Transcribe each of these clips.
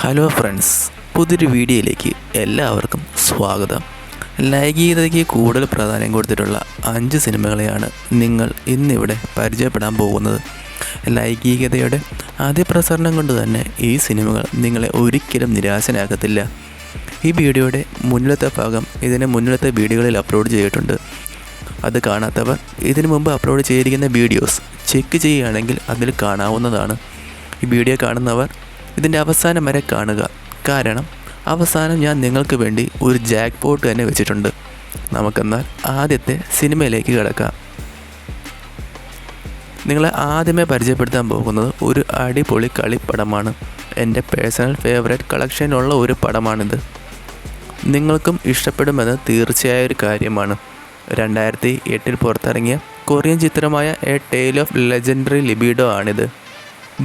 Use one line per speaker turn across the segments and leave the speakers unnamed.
Hello friends, പുതിയൊരു വീഡിയോയിലേക്ക് എല്ലാവർക്കും സ്വാഗതം. ലൈംഗികതയ്ക്ക് കൂടുതൽ പ്രാധാന്യം കൊടുത്തിട്ടുള്ള 5 സിനിമകളെയാണ് നിങ്ങൾ ഇന്നിവിടെ പരിചയപ്പെടാൻ പോകുന്നത്. ലൈംഗികതയുടെ അതിപ്രസരണം കൊണ്ട് തന്നെ ഈ സിനിമകൾ നിങ്ങളെ ഒരിക്കലും നിരാശനാക്കത്തില്ല. ഈ വീഡിയോയുടെ മുന്നിലത്തെ ഭാഗം ഇതിന് മുന്നിലത്തെ വീഡിയോകളിൽ അപ്ലോഡ് ചെയ്തിട്ടുണ്ട്. അത് കാണാത്തവർ ഇതിനു മുമ്പ് അപ്ലോഡ് ചെയ്തിരിക്കുന്ന വീഡിയോസ് ചെക്ക് ചെയ്യുകയാണെങ്കിൽ അതിൽ കാണാവുന്നതാണ്. ഈ വീഡിയോ കാണുന്നവർ ഇതിൻ്റെ അവസാനം വരെ കാണുക. കാരണം അവസാനം ഞാൻ നിങ്ങൾക്ക് വേണ്ടി ഒരു ജാക്ക് പോട്ട് തന്നെ വെച്ചിട്ടുണ്ട്. നമുക്കെന്നാൽ ആദ്യത്തെ സിനിമയിലേക്ക് കിടക്കാം. നിങ്ങളെ ആദ്യമേ പരിചയപ്പെടുത്താൻ പോകുന്നത് ഒരു അടിപൊളി കളിപ്പടമാണ്. എൻ്റെ പേഴ്സണൽ ഫേവറേറ്റ് കളക്ഷനുള്ള ഒരു പടമാണിത്. നിങ്ങൾക്കും ഇഷ്ടപ്പെടുമെന്ന് തീർച്ചയായ ഒരു കാര്യമാണ്. 2008 പുറത്തിറങ്ങിയ കൊറിയൻ ചിത്രമായ A tale of legendary libido ആണിത്.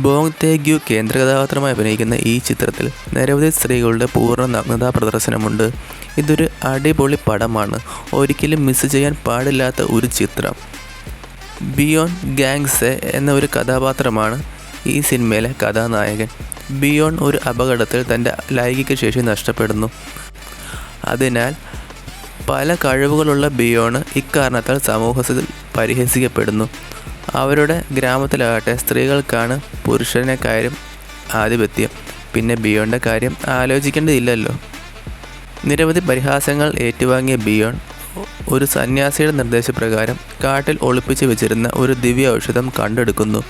ബോങ് തേ-ഗ്യു കേന്ദ്ര കഥാപാത്രമായി അഭിനയിക്കുന്ന ഈ ചിത്രത്തിൽ നിരവധി സ്ത്രീകളുടെ പൂർണ്ണ നഗ്നതാ പ്രദർശനമുണ്ട്. ഇതൊരു അടിപൊളി പടമാണ്. ഒരിക്കലും മിസ് ചെയ്യാൻ പാടില്ലാത്ത ഒരു ചിത്രം. ബിയോൺ ഗാങ്സെ എന്ന ഒരു കഥാപാത്രമാണ് ഈ സിനിമയിലെ കഥാനായകൻ. ബിയോൺ ഒരു അപകടത്തിൽ തൻ്റെ ലൈംഗിക ശേഷി നഷ്ടപ്പെടുന്നു. അതിനാൽ പല കഴിവുകളുള്ള ബിയോൺ ഇക്കാരണത്താൽ സമൂഹത്തിൽ പരിഹസിക്കപ്പെടുന്നു. അവരുടെ ഗ്രാമത്തിലാകട്ടെ സ്ത്രീകൾക്കാണ് പുരുഷനെക്കാരും ആധിപത്യം. പിന്നെ ബിയോണിൻ്റെ കാര്യം ആലോചിക്കേണ്ടതില്ലല്ലോ. നിരവധി പരിഹാസങ്ങൾ ഏറ്റുവാങ്ങിയ ബിയോൺ ഒരു സന്യാസിയുടെ നിർദ്ദേശപ്രകാരം കാട്ടിൽ ഒളിപ്പിച്ച് വെച്ചിരുന്ന ഒരു ദിവ്യ ഔഷധം കണ്ടെടുക്കുന്നു.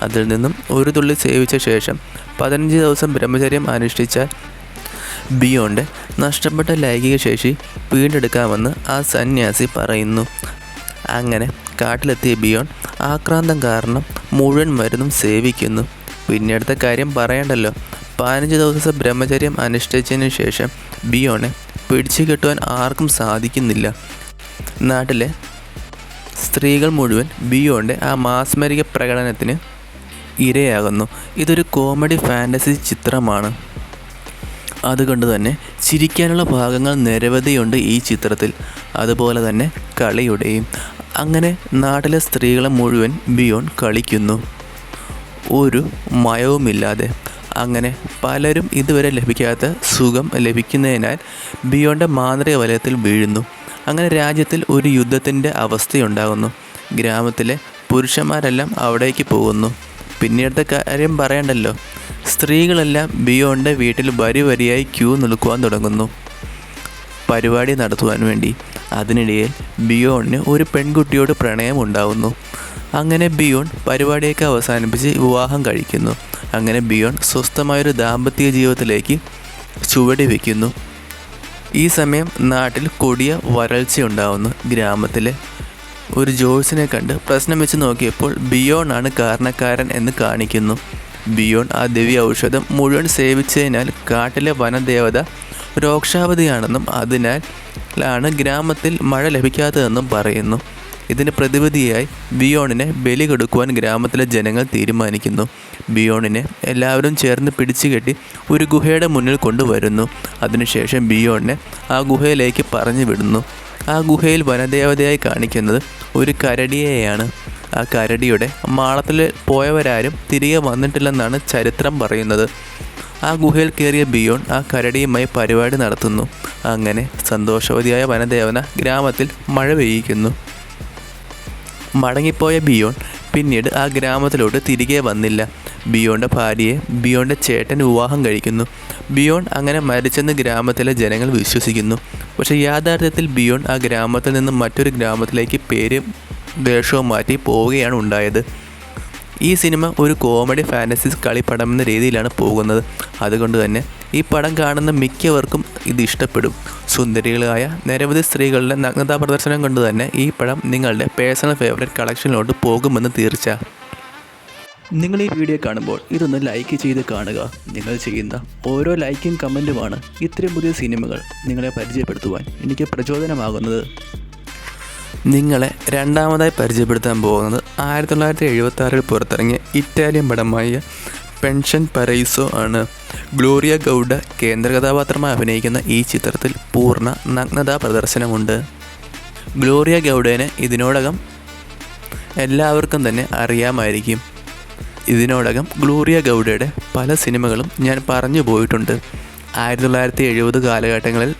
അതിൽ നിന്നും ഒരു തുള്ളി സേവിച്ച ശേഷം 15 ദിവസം ബ്രഹ്മചര്യം അനുഷ്ഠിച്ചാൽ ബിയോണിൻ്റെ നഷ്ടപ്പെട്ട ലൈംഗിക ശേഷി വീണ്ടെടുക്കാമെന്ന് ആ സന്യാസി പറയുന്നു. അങ്ങനെ കാട്ടിലെത്തിയ ബിയോൺ ആക്രാന്തം കാരണം മുഴുവൻ മരുന്നും സേവിക്കുന്നു. പിന്നീടത്തെ കാര്യം പറയണ്ടല്ലോ. 15 ദിവസം ബ്രഹ്മചര്യം അനുഷ്ഠിച്ചതിന് ശേഷം ബിയോണെ പിടിച്ചു കെട്ടുവാൻ ആർക്കും സാധിക്കുന്നില്ല. നാട്ടിലെ സ്ത്രീകൾ മുഴുവൻ ബിയോണിൻ്റെ ആ മാസ്മരിക പ്രകടനത്തിന് ഇരയാകുന്നു. ഇതൊരു കോമഡി ഫാൻറ്റസി ചിത്രമാണ്. അതുകൊണ്ട് തന്നെ ചിരിക്കാനുള്ള ഭാഗങ്ങൾ നിരവധിയുണ്ട് ഈ ചിത്രത്തിൽ. അതുപോലെ തന്നെ കളിയുടെയും. അങ്ങനെ നാട്ടിലെ സ്ത്രീകളെ മുഴുവൻ ബിയോൺ കളിക്കുന്നു, ഒരു മയവുമില്ലാതെ. അങ്ങനെ പലരും ഇതുവരെ ലഭിക്കാത്ത സുഖം ലഭിക്കുന്നതിനാൽ ബിയോണിൻ്റെ മാന്ത്രിക വലയത്തിൽ വീഴുന്നു. അങ്ങനെ രാജ്യത്തിൽ ഒരു യുദ്ധത്തിൻ്റെ അവസ്ഥയുണ്ടാകുന്നു. ഗ്രാമത്തിലെ പുരുഷന്മാരെല്ലാം അവിടേക്ക് പോകുന്നു. പിന്നീടത്തെ കാര്യം പറയണ്ടല്ലോ. സ്ത്രീകളെല്ലാം ബിയോണിൻ്റെ വീട്ടിൽ വരിയായി ക്യൂ നിൽക്കുവാൻ തുടങ്ങുന്നു പരിപാടി നടത്തുവാൻ വേണ്ടി. അതിനിടയിൽ ബിയോണിന് ഒരു പെൺകുട്ടിയോട് പ്രണയമുണ്ടാവുന്നു. അങ്ങനെ ബിയോൺ പരിപാടിയൊക്കെ അവസാനിപ്പിച്ച് വിവാഹം കഴിക്കുന്നു. അങ്ങനെ ബിയോൺ സ്വസ്ഥമായൊരു ദാമ്പത്യ ജീവിതത്തിലേക്ക് ചുവടി വയ്ക്കുന്നു. ഈ സമയം നാട്ടിൽ കൊടിയ വരൾച്ചയുണ്ടാവുന്നു. ഗ്രാമത്തിലെ ഒരു ജോയ്സിനെ കണ്ട് പ്രശ്നം വെച്ച് നോക്കിയപ്പോൾ ബിയോണാണ് കാരണക്കാരൻ എന്ന് കാണിക്കുന്നു. ബിയോൺ ആ ദിവ്യ ഔഷധം മുഴുവൻ സേവിച്ചതിനാൽ കാട്ടിലെ വനദേവത രോക്ഷാവതിയാണെന്നും അതിനാലാണ് ഗ്രാമത്തിൽ മഴ ലഭിക്കാത്തതെന്നും പറയുന്നു. ഇതിന് പ്രതിവിധിയായി ബിയോണിനെ ബലി കൊടുക്കുവാൻ ഗ്രാമത്തിലെ ജനങ്ങൾ തീരുമാനിക്കുന്നു. ബിയോണിനെ എല്ലാവരും ചേർന്ന് പിടിച്ചുകെട്ടി ഒരു ഗുഹയുടെ മുന്നിൽ കൊണ്ടുവരുന്നു. അതിനുശേഷം ബിയോണിനെ ആ ഗുഹയിലേക്ക് പറഞ്ഞു വിടുന്നു. ആ ഗുഹയിൽ വനദേവതയായി കാണിക്കുന്നത് ഒരു കരടിയെയാണ്. ആ കരടിയുടെ മാളത്തിൽ പോയവരാരും തിരികെ വന്നിട്ടില്ലെന്നാണ് ചരിത്രം പറയുന്നത്. ആ ഗുഹയിൽ കയറിയ ബിയോൺ ആ കരടിയുമായി പരിപാടി നടത്തുന്നു. അങ്ങനെ സന്തോഷവതിയായ വനദേവന ഗ്രാമത്തിൽ മഴ പെയ്യിക്കുന്നു. മടങ്ങിപ്പോയ ബിയോൺ പിന്നീട് ആ ഗ്രാമത്തിലോട്ട് തിരികെ വന്നില്ല. ബിയോണിൻ്റെ ഭാര്യയെ ബിയോണിൻ്റെ ചേട്ടൻ വിവാഹം കഴിക്കുന്നു. ബിയോൺ അങ്ങനെ മരിച്ചെന്ന് ഗ്രാമത്തിലെ ജനങ്ങൾ വിശ്വസിക്കുന്നു. പക്ഷേ യാഥാർത്ഥ്യത്തിൽ ബിയോൺ ആ ഗ്രാമത്തിൽ നിന്നും മറ്റൊരു ഗ്രാമത്തിലേക്ക് പേരും വേഷവും മാറ്റി പോവുകയാണ് ഉണ്ടായത്. ഈ സിനിമ ഒരു കോമഡി ഫാൻറ്റസി കളിപ്പടം എന്ന രീതിയിലാണ് പോകുന്നത്. അതുകൊണ്ട് തന്നെ ഈ പടം കാണുന്ന മിക്കവർക്കും ഇത് ഇഷ്ടപ്പെടും. സുന്ദരികളായ നിരവധി സ്ത്രീകളുടെ നഗ്നതാ പ്രദർശനം കൊണ്ട് തന്നെ ഈ പടം നിങ്ങളുടെ പേഴ്സണൽ ഫേവറേറ്റ് കളക്ഷനിലോട്ട് പോകുമെന്ന് തീർച്ച. നിങ്ങൾ ഈ വീഡിയോ കാണുമ്പോൾ ഇതൊന്ന് ലൈക്ക് ചെയ്ത് കാണുക. നിങ്ങൾ ചെയ്യുന്ന ഓരോ ലൈക്കും കമൻറ്റുമാണ് ഇത്രയും പുതിയ സിനിമകൾ നിങ്ങളെ പരിചയപ്പെടുത്തുവാൻ എനിക്ക് പ്രചോദനമാകുന്നത്. നിങ്ങളെ രണ്ടാമതായി പരിചയപ്പെടുത്താൻ പോകുന്നത് 1976 പുറത്തിറങ്ങിയ ഇറ്റാലിയൻ പടമായ പെൻഷൻ പരൈസോ ആണ്. ഗ്ലോറിയ ഗൗഡ കേന്ദ്ര കഥാപാത്രമായി അഭിനയിക്കുന്ന ഈ ചിത്രത്തിൽ പൂർണ്ണ നഗ്നതാ പ്രദർശനമുണ്ട്. ഗ്ലോറിയ ഗൗഡേനെ ഇതിനോടകം എല്ലാവർക്കും തന്നെ അറിയാമായിരിക്കും. ഇതിനോടകം ഗ്ലോറിയ ഗൗഡയുടെ പല സിനിമകളും ഞാൻ പറഞ്ഞു പോയിട്ടുണ്ട്. 1970 കാലഘട്ടങ്ങളിൽ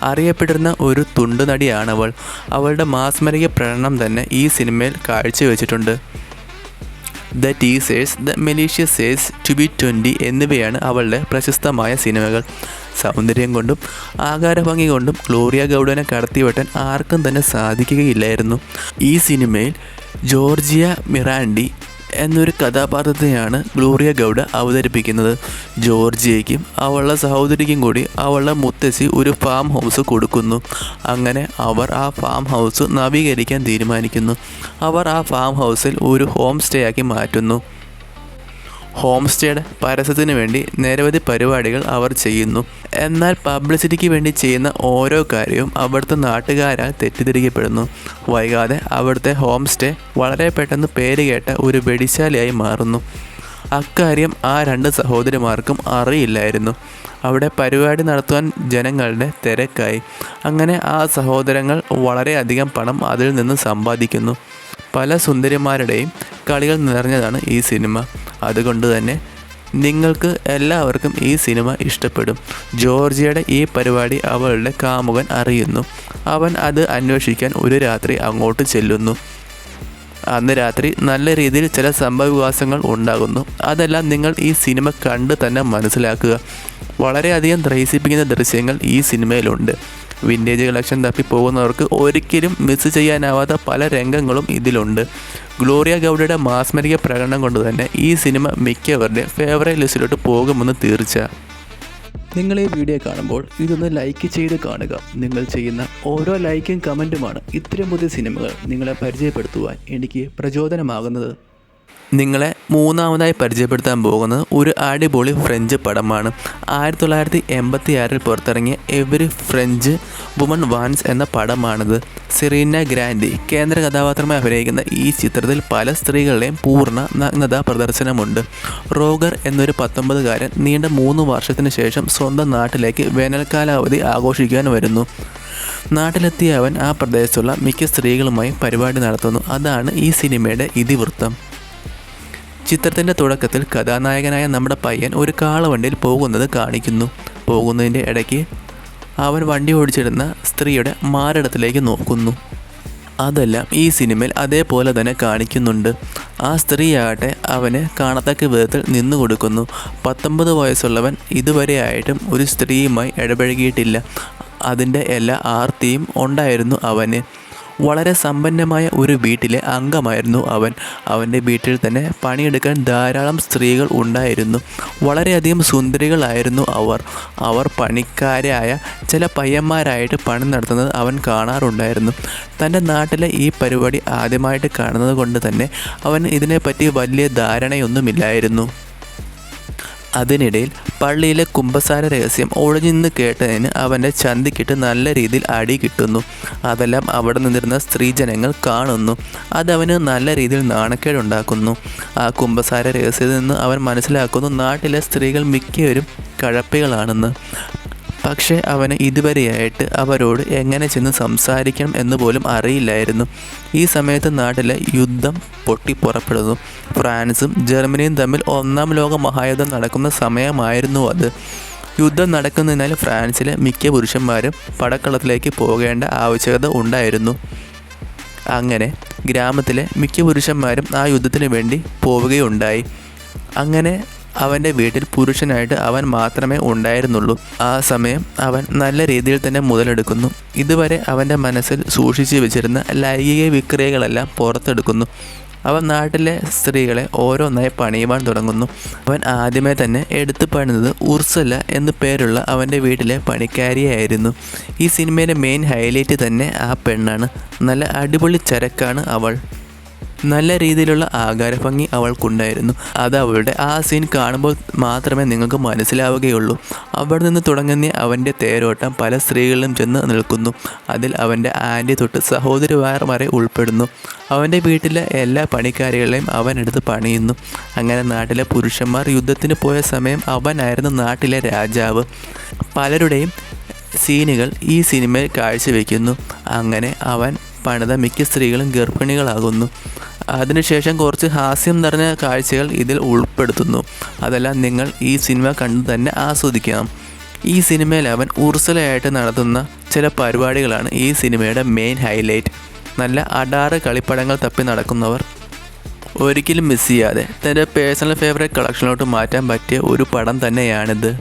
അറിയപ്പെടുന്ന ഒരു തുണ്ടുനടിയാണവൾ. അവളുടെ മാസ്മരിക പ്രകടനം തന്നെ ഈ സിനിമയിൽ കാഴ്ചവെച്ചിട്ടുണ്ട്. The teasers, the malicious to be 20 എന്നിവയാണ് അവളുടെ പ്രശസ്തമായ സിനിമകൾ. സൗന്ദര്യം കൊണ്ടും ആകാരഭംഗി കൊണ്ടും ഗ്ലോറിയ ഗൗഡനെ കടത്തിവെട്ടാൻ ആർക്കും തന്നെ സാധിക്കുകയില്ലായിരുന്നു. ഈ സിനിമയിൽ ജോർജിയ മിറാൻഡി എന്നൊരു കഥാപാത്രത്തെയാണ് ഗ്ലോറിയ ഗൗഡ അവതരിപ്പിക്കുന്നത്. ജോർജിയയ്ക്കും അവളുടെ സഹോദരിക്കും കൂടി അവളുടെ മുത്തശ്ശി ഒരു ഫാം ഹൗസ് കൊടുക്കുന്നു. അങ്ങനെ അവർ ആ ഫാം ഹൗസ് നവീകരിക്കാൻ തീരുമാനിക്കുന്നു. അവർ ആ ഫാം ഹൗസിൽ ഒരു ഹോം സ്റ്റേ ആക്കി മാറ്റുന്നു. ഹോം സ്റ്റേയുടെ പരസ്യത്തിന് വേണ്ടി നിരവധി പരിപാടികൾ അവർ ചെയ്യുന്നു. എന്നാൽ പബ്ലിസിറ്റിക്ക് വേണ്ടി ചെയ്യുന്ന ഓരോ കാര്യവും അവിടുത്തെ നാട്ടുകാരാൽ തെറ്റിദ്ധരിക്കപ്പെടുന്നു. വൈകാതെ അവിടുത്തെ ഹോം സ്റ്റേ വളരെ പെട്ടെന്ന് പേരുകേട്ട ഒരു വെടിശാലയായി മാറുന്നു. അക്കാര്യം ആ 2 സഹോദരിമാർക്കും അറിയില്ലായിരുന്നു. അവിടെ പരിപാടി നടത്തുവാൻ ജനങ്ങളുടെ തിരക്കായി. അങ്ങനെ ആ സഹോദരങ്ങൾ വളരെയധികം പണം അതിൽ നിന്ന് സമ്പാദിക്കുന്നു. പല സുന്ദരിമാരുടെയും കളികൾ നിറഞ്ഞതാണ് ഈ സിനിമ. അതുകൊണ്ട് തന്നെ നിങ്ങൾക്ക് എല്ലാവർക്കും ഈ സിനിമ ഇഷ്ടപ്പെടും. ജോർജിയയുടെ ഈ പരിപാടി അവളുടെ കാമുകൻ അറിയുന്നു. അവൻ അത് അന്വേഷിക്കാൻ ഒരു രാത്രി അങ്ങോട്ട് ചെല്ലുന്നു. അന്ന് രാത്രി നല്ല രീതിയിൽ ചില സംഭവവികാസങ്ങൾ ഉണ്ടാകുന്നു. അതെല്ലാം നിങ്ങൾ ഈ സിനിമ കണ്ട് തന്നെ മനസ്സിലാക്കുക. വളരെയധികം ത്രസിപ്പിക്കുന്ന ദൃശ്യങ്ങൾ ഈ സിനിമയിലുണ്ട്. വിൻറ്റേജ് കളക്ഷൻ തപ്പിപ്പോകുന്നവർക്ക് ഒരിക്കലും മിസ് ചെയ്യാനാവാത്ത പല രംഗങ്ങളും ഇതിലുണ്ട്. ഗ്ലോറിയ ഗൗഡയുടെ മാസ്മരിക പ്രകടനം കൊണ്ട് തന്നെ ഈ സിനിമ മിക്കവരുടെയും ഫേവറേറ്റ് ലിസ്റ്റിലോട്ട് പോകുമെന്ന് തീർച്ച. നിങ്ങൾ ഈ വീഡിയോ കാണുമ്പോൾ ഇതൊന്ന് ലൈക്ക് ചെയ്ത് കാണുക. നിങ്ങൾ ചെയ്യുന്ന ഓരോ ലൈക്കും കമൻറ്റുമാണ് ഇത്രയും പുതിയ സിനിമകൾ നിങ്ങളെ പരിചയപ്പെടുത്തുവാൻ എനിക്ക് പ്രചോദനമാകുന്നത്. നിങ്ങളെ മൂന്നാമതായി പരിചയപ്പെടുത്താൻ പോകുന്നത് ഒരു അടിപൊളി ഫ്രഞ്ച് പടമാണ്. 1986 പുറത്തിറങ്ങിയ എവരി ഫ്രഞ്ച് വുമൺ വാൻസ് എന്ന പടമാണിത്. സെറീന ഗ്രാൻഡി കേന്ദ്ര കഥാപാത്രമായി അഭിനയിക്കുന്ന ഈ ചിത്രത്തിൽ പല സ്ത്രീകളുടെയും പൂർണ്ണ നഗ്നതാ പ്രദർശനമുണ്ട്. റോഗർ എന്നൊരു 19കാരൻ നീണ്ട 3 വർഷത്തിന് ശേഷം സ്വന്തം നാട്ടിലേക്ക് വേനൽക്കാലാവധി ആഘോഷിക്കാൻ വരുന്നു. നാട്ടിലെത്തിയ അവൻ ആ പ്രദേശത്തുള്ള മിക്ക സ്ത്രീകളുമായി പരിപാടി നടത്തുന്നു. അതാണ് ഈ സിനിമയുടെ ഇതിവൃത്തം. ചിത്രത്തിൻ്റെ തുടക്കത്തിൽ കഥാനായകനായ നമ്മുടെ പയ്യൻ ഒരു കാളവണ്ടിയിൽ പോകുന്നത് കാണിക്കുന്നു. പോകുന്നതിൻ്റെ ഇടയ്ക്ക് അവൻ വണ്ടി ഓടിച്ചിരുന്ന സ്ത്രീയുടെ മാറിടത്തിലേക്ക് നോക്കുന്നു. അതെല്ലാം ഈ സിനിമയിൽ അതേപോലെ തന്നെ കാണിക്കുന്നുണ്ട്. ആ സ്ത്രീയാകട്ടെ അവന് കാണത്തക്ക വിധത്തിൽ നിന്നു കൊടുക്കുന്നു. 19 വയസ്സുള്ളവൻ ഇതുവരെയായിട്ടും ഒരു സ്ത്രീയുമായി ഇടപഴകിയിട്ടില്ല. അതിൻ്റെ എല്ലാ ആർത്തിയും ഉണ്ടായിരുന്നു അവന്. വളരെ സമ്പന്നമായ ഒരു വീട്ടിലെ അംഗമായിരുന്നു അവൻ. അവൻ്റെ വീട്ടിൽ തന്നെ പണിയെടുക്കാൻ ധാരാളം സ്ത്രീകൾ ഉണ്ടായിരുന്നു. വളരെയധികം സുന്ദരികളായിരുന്നു അവർ പണിക്കാരായ ചില പയ്യന്മാരായിട്ട് പണി നടത്തുന്നത് അവൻ കാണാറുണ്ടായിരുന്നു. തൻ്റെ നാട്ടിലെ ഈ പരിപാടി ആദ്യമായിട്ട് കാണുന്നത് കൊണ്ട് തന്നെ അവൻ ഇതിനെപ്പറ്റി വലിയ ധാരണയൊന്നുമില്ലായിരുന്നു. അതിനിടയിൽ പള്ളിയിലെ കുമ്പസാര രഹസ്യം ഒളിഞ്ഞു നിന്ന് കേട്ടതിന് അവൻ്റെ ചന്തിക്കിട്ട് നല്ല രീതിയിൽ അടി കിട്ടുന്നു. അതെല്ലാം അവിടെ നിന്നിരുന്ന സ്ത്രീജനങ്ങൾ കാണുന്നു. അതവന് നല്ല രീതിയിൽ നാണക്കേടുണ്ടാക്കുന്നു. ആ കുമ്പസാര രഹസ്യത്തിൽ നിന്ന് അവൻ മനസ്സിലാക്കുന്നു നാട്ടിലെ സ്ത്രീകൾ മിക്കവരും കഴപ്പികളാണെന്ന്. പക്ഷേ അവന് ഇതുവരെയായിട്ട് അവരോട് എങ്ങനെ ചെന്ന് സംസാരിക്കണം എന്ന് പോലും അറിയില്ലായിരുന്നു. ഈ സമയത്ത് നാട്ടിലെ യുദ്ധം പൊട്ടിപ്പുറപ്പെടുന്നു. ഫ്രാൻസും ജർമ്മനിയും തമ്മിൽ 1-ാം ലോക മഹായുദ്ധം നടക്കുന്ന സമയമായിരുന്നു അത്. യുദ്ധം നടക്കുന്നതിനാൽ ഫ്രാൻസിലെ മിക്ക പുരുഷന്മാരും പടക്കളത്തിലേക്ക് പോകേണ്ട ആവശ്യകത ഉണ്ടായിരുന്നു. അങ്ങനെ ഗ്രാമത്തിലെ മിക്ക പുരുഷന്മാരും ആ യുദ്ധത്തിന് വേണ്ടി പോവുകയുണ്ടായി. അങ്ങനെ അവൻ്റെ വീട്ടിൽ പുരുഷനായിട്ട് അവൻ മാത്രമേ ഉണ്ടായിരുന്നുള്ളൂ. ആ സമയം അവൻ നല്ല രീതിയിൽ തന്നെ മുതലെടുക്കുന്നു. ഇതുവരെ അവൻ്റെ മനസ്സിൽ സൂക്ഷിച്ചു വെച്ചിരുന്ന ലൈംഗിക വിക്രിയകളെല്ലാം പുറത്തെടുക്കുന്നു. അവൻ നാട്ടിലെ സ്ത്രീകളെ ഓരോന്നായി പണിയുവാൻ തുടങ്ങുന്നു. അവൻ ആദ്യമേ തന്നെ എടുത്തു പണിത് ഉർസല എന്നു പേരുള്ള അവൻ്റെ വീട്ടിലെ പണിക്കാരിയായിരുന്നു. ഈ സിനിമയിലെ മെയിൻ ഹൈലൈറ്റ് തന്നെ ആ പെണ്ണാണ്. നല്ല അടിപൊളി ചരക്കാണ് അവൾ. നല്ല രീതിയിലുള്ള ആകാരഭംഗി അവൾക്കുണ്ടായിരുന്നു. അത് അവളുടെ ആ സീൻ കാണുമ്പോൾ മാത്രമേ നിങ്ങൾക്ക് മനസ്സിലാവുകയുള്ളൂ. അവിടെ നിന്ന് തുടങ്ങുന്ന അവൻ്റെ തേരോട്ടം പല സ്ത്രീകളിലും ചെന്ന് നിൽക്കുന്നു. അതിൽ അവൻ്റെ ആൻറ്റി തൊട്ട് സഹോദരിമാർ വരെ ഉൾപ്പെടുന്നു. അവൻ്റെ വീട്ടിലെ എല്ലാ പണിക്കാരികളെയും അവനെടുത്ത് പണിയുന്നു. അങ്ങനെ നാട്ടിലെ പുരുഷന്മാർ യുദ്ധത്തിന് പോയ സമയം അവനായിരുന്നു നാട്ടിലെ രാജാവ്. പലരുടെയും സീനുകൾ ഈ സിനിമയിൽ കാഴ്ചവെക്കുന്നു. അങ്ങനെ അവൻ പണിത മിക്ക സ്ത്രീകളും ഗർഭിണികളാകുന്നു. അതിനുശേഷം കുറച്ച് ഹാസ്യം നിറഞ്ഞ കാഴ്ചകൾ ഇതിൽ ഉൾപ്പെടുത്തുന്നു. അതെല്ലാം നിങ്ങൾ ഈ സിനിമ കണ്ട് തന്നെ ആസ്വദിക്കണം. ഈ സിനിമയിൽ അവൻ ഉർസലയായിട്ട് നടത്തുന്ന ചില പരിപാടികളാണ് ഈ സിനിമയുടെ മെയിൻ ഹൈലൈറ്റ്. നല്ല അടാറ് കളിപ്പടങ്ങൾ തപ്പി നടക്കുന്നവർ ഒരിക്കലും മിസ് ചെയ്യാതെ തൻ്റെ പേഴ്സണൽ ഫേവറേറ്റ് കളക്ഷനിലോട്ട് മാറ്റാൻ പറ്റിയ ഒരു പടം തന്നെയാണിത്.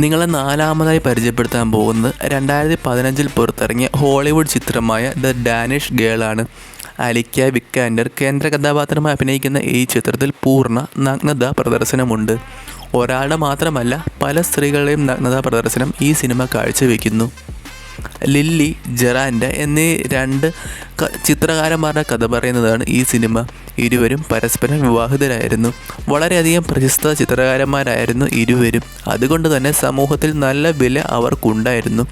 നിങ്ങളെ നാലാമതായി പരിചയപ്പെടുത്താൻ പോകുന്നത് 2015 പുറത്തിറങ്ങിയ ഹോളിവുഡ് ചിത്രമായ ദ ഡാനിഷ് ഗേളാണ്. അലിക്ക വിക്കാൻഡർ കേന്ദ്ര കഥാപാത്രമായി അഭിനയിക്കുന്ന ഈ ചിത്രത്തിൽ പൂർണ്ണ നഗ്നതാ പ്രദർശനമുണ്ട്. ഒരാളുടെ മാത്രമല്ല, പല സ്ത്രീകളുടെയും നഗ്നതാ പ്രദർശനം ഈ സിനിമ കാഴ്ചവെക്കുന്നു. ലില്ലി ജെറാൻഡ് എന്നീ 2 ചിത്രകാരന്മാരുടെ കഥ പറയുന്നതാണ് ഈ സിനിമ. ഇരുവരും പരസ്പരം വിവാഹിതരായിരുന്നു. വളരെയധികം പ്രശസ്ത ചിത്രകാരന്മാരായിരുന്നു ഇരുവരും. അതുകൊണ്ട് തന്നെ സമൂഹത്തിൽ നല്ല വില അവർക്കുണ്ടായിരുന്നു.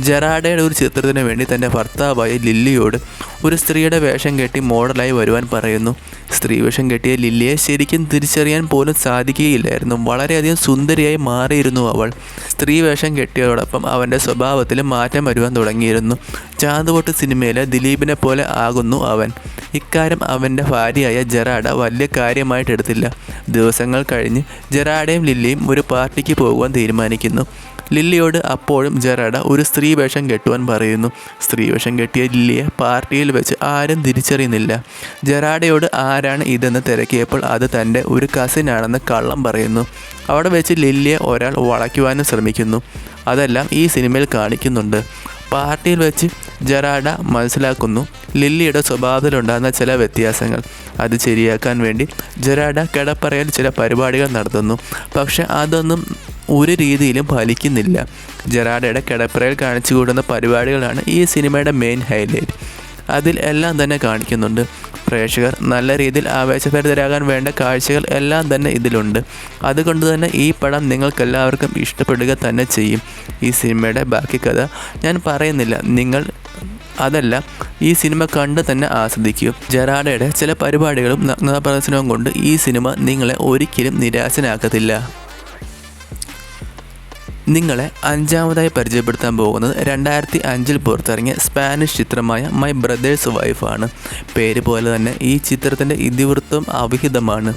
ജെറാഡയുടെ ഒരു ചിത്രത്തിന് വേണ്ടി തൻ്റെ ഭർത്താവായ ലില്ലിയോട് ഒരു സ്ത്രീയുടെ വേഷം കെട്ടി മോഡലായി വരുവാൻ പറയുന്നു. സ്ത്രീ വേഷം കെട്ടിയ ലില്ലിയെ ശരിക്കും തിരിച്ചറിയാൻ പോലും സാധിക്കുകയില്ലായിരുന്നു. വളരെയധികം സുന്ദരിയായി മാറിയിരുന്നു അവൾ. സ്ത്രീ വേഷം കെട്ടിയതോടൊപ്പം അവൻ്റെ സ്വഭാവത്തിൽ മാറ്റം വരുവാൻ തുടങ്ങിയിരുന്നു. ചാന്തുപൊട്ട് സിനിമയിലെ ദിലീപിനെ പോലെ ആകുന്നു അവൻ. ഇക്കാര്യം അവൻ്റെ ഭാര്യയായ ജെറാഡ വലിയ കാര്യമായിട്ടെടുത്തില്ല. ദിവസങ്ങൾ കഴിഞ്ഞ് ജെറാഡയും ലില്ലിയും ഒരു പാർട്ടിക്ക് പോകുവാൻ തീരുമാനിക്കുന്നു. ലില്ലിയോട് അപ്പോഴും ജെറാഡ ഒരു സ്ത്രീ വേഷം കെട്ടുവാൻ പറയുന്നു. സ്ത്രീ വേഷം കെട്ടിയ ലില്ലിയെ പാർട്ടിയിൽ വെച്ച് ആരും തിരിച്ചറിയുന്നില്ല. ജെറാഡയോട് ആരാണ് ഇതെന്ന് തിരക്കിയപ്പോൾ അത് തൻ്റെ ഒരു കസിനാണെന്ന് കള്ളം പറയുന്നു. അവിടെ വെച്ച് ലില്ലിയെ ഒരാൾ വളയ്ക്കുവാനും ശ്രമിക്കുന്നു. അതെല്ലാം ഈ സിനിമയിൽ കാണിക്കുന്നുണ്ട്. പാർട്ടിയിൽ വെച്ച് ജെറാഡ മനസ്സിലാക്കുന്നു ലില്ലിയുടെ സ്വഭാവത്തിലുണ്ടാകുന്ന ചില വ്യത്യാസങ്ങൾ. അത് ശരിയാക്കാൻ വേണ്ടി ജെറാഡ കിടപ്പറയിൽ ചില പരിപാടികൾ നടത്തുന്നു. പക്ഷെ അതൊന്നും ഒരു രീതിയിലും ഫലിക്കുന്നില്ല. ജെറാഡയുടെ കിടപ്പറയിൽ കാണിച്ചു കൂടുന്ന പരിപാടികളാണ് ഈ സിനിമയുടെ മെയിൻ ഹൈലൈറ്റ്. അതിൽ എല്ലാം തന്നെ കാണിക്കുന്നുണ്ട്. പ്രേക്ഷകർ നല്ല രീതിയിൽ ആവേശഭരിതരാകാൻ വേണ്ട കാഴ്ചകൾ എല്ലാം തന്നെ ഇതിലുണ്ട്. അതുകൊണ്ട് തന്നെ ഈ പടം നിങ്ങൾക്കെല്ലാവർക്കും ഇഷ്ടപ്പെടുക തന്നെ ചെയ്യും. ഈ സിനിമയുടെ ബാക്കി കഥ ഞാൻ പറയുന്നില്ല, നിങ്ങൾ അതെല്ലാം ഈ സിനിമ കണ്ട് തന്നെ ആസ്വദിക്കും. ജെറാഡയുടെ ചില പരിപാടികളും നഗ്നതാ പ്രദർശനവും കൊണ്ട് ഈ സിനിമ നിങ്ങളെ ഒരിക്കലും നിരാശനാക്കത്തില്ല. നിങ്ങളെ 5-മതായി പരിചയപ്പെടുത്താൻ പോകുന്നത് 2005 പുറത്തിറങ്ങിയ സ്പാനിഷ് ചിത്രമായ മൈ ബ്രദേഴ്സ് വൈഫാണ്. പേര് പോലെ തന്നെ ഈ ചിത്രത്തിൻ്റെ ഇതിവൃത്തം അവിഹിതമാണ്.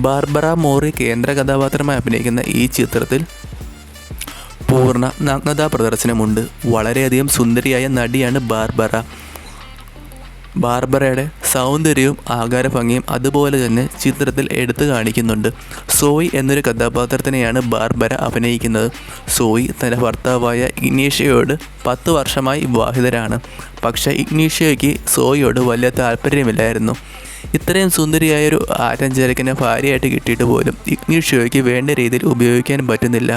ബാർബറ മോറി കേന്ദ്ര കഥാപാത്രമായി അഭിനയിക്കുന്ന ഈ ചിത്രത്തിൽ പൂർണ്ണ നഗ്നതാ പ്രദർശനമുണ്ട്. വളരെയധികം സുന്ദരിയായ നടിയാണ് ബാർബറ. ബാർബറയുടെ സൗന്ദര്യവും ആകാരഭംഗിയും അതുപോലെ തന്നെ ചിത്രത്തിൽ എടുത്തു കാണിക്കുന്നുണ്ട്. സോയി എന്നൊരു കഥാപാത്രത്തിനെയാണ് ബാർബറ അഭിനയിക്കുന്നത്. സോയി തൻ്റെ ഭർത്താവായ ഇഗ്നേഷ്യോയോട് 10 വർഷമായി വിവാഹിതരാണ്. പക്ഷേ ഇഗ്നേഷ്യോയ്ക്ക് സോയിയോട് വലിയ താല്പര്യമില്ലായിരുന്നു. ഇത്രയും സുന്ദരിയായൊരു ആറ്റഞ്ചേരക്കിനെ ഭാര്യയായിട്ട് കിട്ടിയിട്ട് പോലും ഇഗ്നേഷ്യോയ്ക്ക് വേണ്ട രീതിയിൽ ഉപയോഗിക്കാൻ പറ്റുന്നില്ല.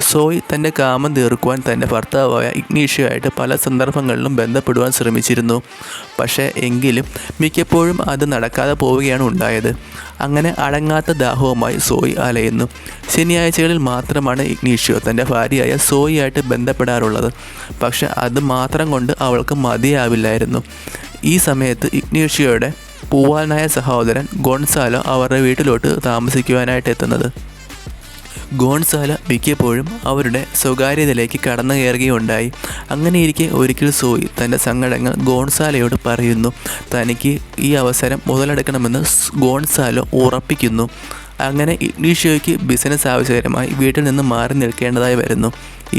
സോയി തൻ്റെ കാമം തീർക്കുവാൻ തൻ്റെ ഭർത്താവായ ഇഗ്നേഷ്യോയായിട്ട് പല സന്ദർഭങ്ങളിലും ബന്ധപ്പെടുവാൻ ശ്രമിച്ചിരുന്നു. പക്ഷേ എങ്കിലും മിക്കപ്പോഴും അത് നടക്കാതെ പോവുകയാണ് ഉണ്ടായത്. അങ്ങനെ അടങ്ങാത്ത ദാഹവുമായി സോയി അലയുന്നു. ശനിയാഴ്ചകളിൽ മാത്രമാണ് ഇഗ്നേഷ്യോ തൻ്റെ ഭാര്യയായ സോയിയായിട്ട് ബന്ധപ്പെടാറുള്ളത്. പക്ഷെ അത് മാത്രം കൊണ്ട് അവൾക്ക് മതിയാവില്ലായിരുന്നു. ഈ സമയത്ത് ഇഗ്നേഷ്യോയുടെ പൂവാനായ സഹോദരൻ ഗോൺസാലോ അവരുടെ വീട്ടിലോട്ട് താമസിക്കുവാനായിട്ട് എത്തുന്നത്. ഗോൺസാലോ മിക്കപ്പോഴും അവരുടെ സ്വകാര്യതയിലേക്ക് കടന്നു കയറുകയുണ്ടായി. അങ്ങനെയിരിക്കെ ഒരിക്കൽ സോയി തൻ്റെ സങ്കടങ്ങൾ ഗോൺസാലോയോട് പറയുന്നു. തനിക്ക് ഈ അവസരം മുതലെടുക്കണമെന്ന് ഗോൺസാലോ ഉറപ്പിക്കുന്നു. അങ്ങനെ ഇഗ്നേഷ്യോയ്ക്ക് ബിസിനസ് ആവശ്യകരമായി വീട്ടിൽ നിന്ന് മാറി നിൽക്കേണ്ടതായി വരുന്നു.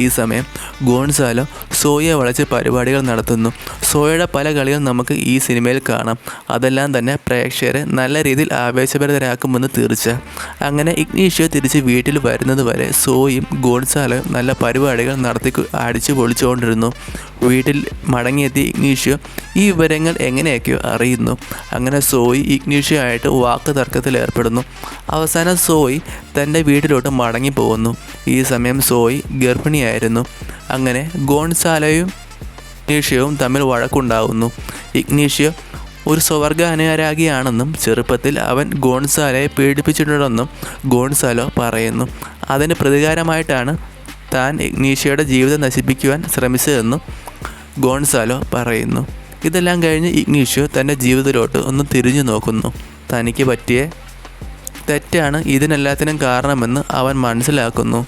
ഈ സമയം ഗോൺസാലോ സോയെ വളച്ച് പരിപാടികൾ നടത്തുന്നു. സോയയുടെ പല കളികൾ നമുക്ക് ഈ സിനിമയിൽ കാണാം. അതെല്ലാം തന്നെ പ്രേക്ഷകരെ നല്ല രീതിയിൽ ആവേശഭരിതരാക്കുമെന്ന് തീർച്ച. അങ്ങനെ ഇഗ്നേഷ്യോ തിരിച്ച് വീട്ടിൽ വരുന്നത് വരെ സോയും ഗോൺസാലോയും നല്ല പരിപാടികൾ നടത്തി അടിച്ചു പൊളിച്ചുകൊണ്ടിരുന്നു. വീട്ടിൽ മടങ്ങിയെത്തിയ ഇഗ്നേഷ്യോ ഈ വിവരങ്ങൾ എങ്ങനെയൊക്കെയോ അറിയുന്നു. അങ്ങനെ സോയി ഇഗ്നേഷ്യോ ആയിട്ട് വാക്ക് തർക്കത്തിൽ ഏർപ്പെടുന്നു. അവസാനം സോയി തൻ്റെ വീട്ടിലോട്ട് മടങ്ങി പോകുന്നു. ഈ സമയം സോയി ഗർഭിണിയായിരുന്നു. അങ്ങനെ ഗോൺസാലോയും ഇഗ്നേഷ്യോയും തമ്മിൽ വഴക്കുണ്ടാകുന്നു. ഇഗ്നേഷ്യോ ഒരു സ്വർഗ അനുരാഗിയാണെന്നും ചെറുപ്പത്തിൽ അവൻ ഗോൺസാലോയെ പീഡിപ്പിച്ചിട്ടുണ്ടെന്നും ഗോൺസാലോ പറയുന്നു. അതിന് പ്രതികാരമായിട്ടാണ് താൻ ഇഗ്നേഷ്യോയുടെ ജീവിതം നശിപ്പിക്കുവാൻ ശ്രമിച്ചതെന്നും ഗോൺസാലോ പറയുന്നു. ഇതെല്ലാം കഴിഞ്ഞ് ഇഗ്നേഷ്യോ തൻ്റെ ജീവിതത്തിലോട്ട് ഒന്ന് തിരിഞ്ഞു നോക്കുന്നു. തനിക്ക് പറ്റിയ തെറ്റാണ് ഇതിനെല്ലാത്തിനും കാരണമെന്ന് അവൻ മനസ്സിലാക്കുന്നു.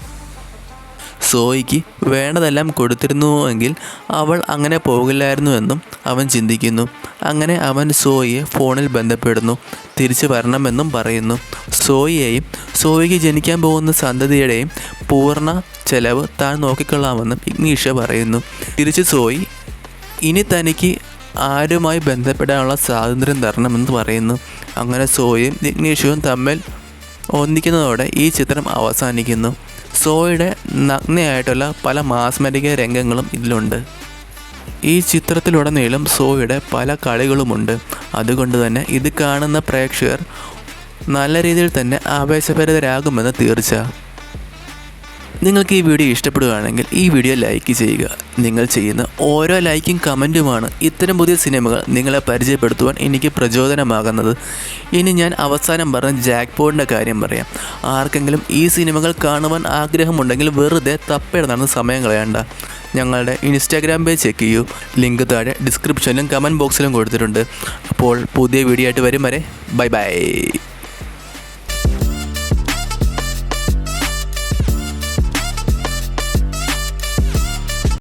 സോയിക്ക് വേണ്ടതെല്ലാം കൊടുത്തിരുന്നുവെങ്കിൽ അവൾ അങ്ങനെ പോകില്ലായിരുന്നുവെന്നും അവൻ ചിന്തിക്കുന്നു. അങ്ങനെ അവൻ സോയിയെ ഫോണിൽ ബന്ധപ്പെടുന്നു. തിരിച്ചു വരണമെന്നും പറയുന്നു. സോയിയെയും സോയിക്ക് ജനിക്കാൻ പോകുന്ന സന്തതിയുടെയും പൂർണ്ണ ചെലവ് താൻ നോക്കിക്കൊള്ളാമെന്നും ഇഗ്നീഷ്യ പറയുന്നു. തിരിച്ച് സോയി ഇനി തനിക്ക് ആരുമായി ബന്ധപ്പെടാനുള്ള സ്വാതന്ത്ര്യം തരണമെന്ന് പറയുന്നു. അങ്ങനെ സോയിയും ഇഗ്നീഷ്യയും തമ്മിൽ ഒന്നിക്കുന്നതോടെ ഈ ചിത്രം അവസാനിക്കുന്നു. സോയിയുടെ നഗ്നയായിട്ടുള്ള പല മാസ്മരിക രംഗങ്ങളും ഇതിലുണ്ട്. ഈ ചിത്രത്തിലുടനീളം സോയിയുടെ പല കളികളുമുണ്ട്. അതുകൊണ്ട് തന്നെ ഇത് കാണുന്ന പ്രേക്ഷകർ നല്ല രീതിയിൽ തന്നെ ആവേശഭരിതരാകുമെന്ന് തീർച്ച. നിങ്ങൾക്ക് ഈ വീഡിയോ ഇഷ്ടപ്പെടുകയാണെങ്കിൽ ഈ വീഡിയോ ലൈക്ക് ചെയ്യുക. നിങ്ങൾ ചെയ്യുന്ന ഓരോ ലൈക്കും കമൻറ്റുമാണ് ഇത്തരം പുതിയ സിനിമകൾ നിങ്ങളെ പരിചയപ്പെടുത്തുവാൻ എനിക്ക് പ്രചോദനമാകുന്നത്. ഇനി ഞാൻ അവസാനം പറഞ്ഞ ജാക്ക്പോട്ടിൻ്റെ കാര്യം പറയാം. ആർക്കെങ്കിലും ഈ സിനിമകൾ കാണുവാൻ ആഗ്രഹമുണ്ടെങ്കിൽ വെറുതെ തപ്പിടന്ന് സമയം കളയണ്ട. ഞങ്ങളുടെ ഇൻസ്റ്റാഗ്രാം പേജ് ചെക്ക് ചെയ്യൂ. ലിങ്ക് താഴെ ഡിസ്ക്രിപ്ഷനിലും കമൻറ്റ് ബോക്സിലും കൊടുത്തിട്ടുണ്ട്. അപ്പോൾ പുതിയ വീഡിയോ ആയിട്ട് വരും വരെ ബൈ ബൈ.